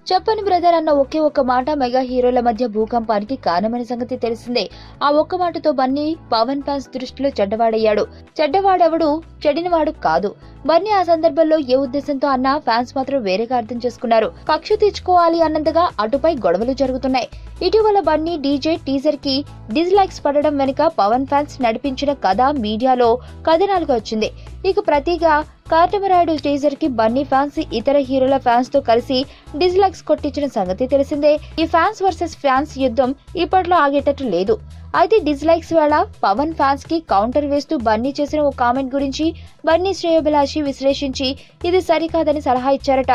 చెప్పని బ్రదర్ అన్న ఒకే ఒక్క మాట మెగా హీరోల మధ్య భూకంపానికి కారణమైన సంగతి తెలిసిందే. ఆ ఒక్క మాటతో బన్నీ పవన్ ఫ్యాన్స్ దృష్టిలో చెడ్డవాడయ్యాడు. చెడ్డవాడెవడు, చెడినవాడు కాదు. బన్నీ ఆ సందర్భంలో ఏ ఉద్దేశంతో అన్నా ఫ్యాన్స్ మాత్రం వేరేగా అర్థం చేసుకున్నారు. కక్ష తీర్చుకోవాలి అన్నంతగా అటుపై గొడవలు జరుగుతున్నాయి. ఇటీవల బన్నీ డీజే టీజర్ కి డిస్లైక్స్ పడడం వెనుక పవన్ ఫ్యాన్స్ నడిపించిన కథ మీడియాలో కథనాలుగా వచ్చింది. ఇక ప్రతిగా కాటమరాయుడు టీజర్ కి బన్నీ ఫ్యాన్స్ ఇతర హీరోల ఫ్యాన్స్ తో కలిసి డిస్లైక్స్ కొట్టించిన సంగతి తెలిసిందే. ఈ ఫ్యాన్స్ వర్సెస్ ఫ్యాన్స్ యుద్ధం ఇప్పట్లో ఆగేటట్టు లేదు. అయితే డిస్లైక్స్ వేళ పవన్ ఫ్యాన్స్ కి కౌంటర్ వేస్తూ బన్నీ చేసిన ఓ కామెంట్ గురించి బన్నీ శ్రేయోభిలాషి విశ్లేషించి ఇది సరికాదని సలహా ఇచ్చారట.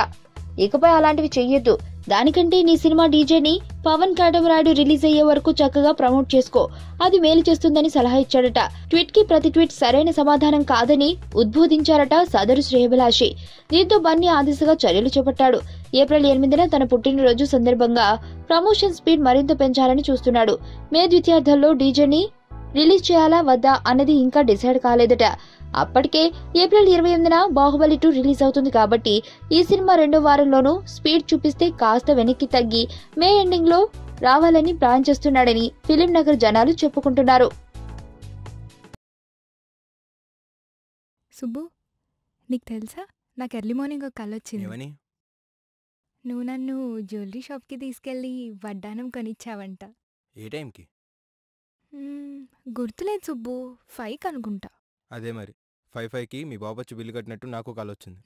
ఇకపై అలాంటివి చెయ్యొద్దు, దానికంటే నీ సినిమా డీజేని పవన్ కాటమరాయుడు రిలీజ్ అయ్యే వరకు చక్కగా ప్రమోట్ చేసుకో, అది మేలు చేస్తుందని సలహా ఇచ్చాడట. ట్వీట్ కి ప్రతి ట్వీట్ సరైన సమాధానం కాదని ఉద్బోధించారట సదరు శ్రేయోభిలాషి. దీంతో బన్నీ ఆ దిశగా చర్యలు చేపట్టాడు. ఏప్రిల్ 8న తన పుట్టినరోజు సందర్భంగా ప్రమోషన్ స్పీడ్ మరింత పెంచాలని చూస్తున్నాడు. మే ద్వితీయార్థంలో డీజేని రిలీజ్ చేయాలా వద్దా అన్నది ఇంకా డిసైడ్ కాలేదట. అప్పటికే ఏప్రిల్ 28న బాహుబలి 2 రిలీజ్ అవుతుంది కాబట్టి ఈ సినిమా రెండో వారంలోనూ స్పీడ్ చూపిస్తే కాస్త వెనక్కి తగ్గి మే ఎండింగ్ లో రావాలని ప్లాన్ చేస్తున్నాడని ఫిలిం నగర్ జనాలు చెప్పుకుంటున్నారు. సుబ్బు, నీకు తెలుసా, నాకు ఎర్లీ మార్నింగ్ ఒక కల వచ్చింది. నువ్వు నన్ను జ్యువెలరీ షాప్కి తీసుకెళ్ళి వడ్డానం కొనిచ్చావంట. ఏ టైంకి? గుర్తులేదు సుబ్బు, 5కి అనుకుంటా. అదే మరి 5కి మీ బాబు వచ్చి బిల్లు కట్టినట్టు నాకు కాల్ వచ్చింది.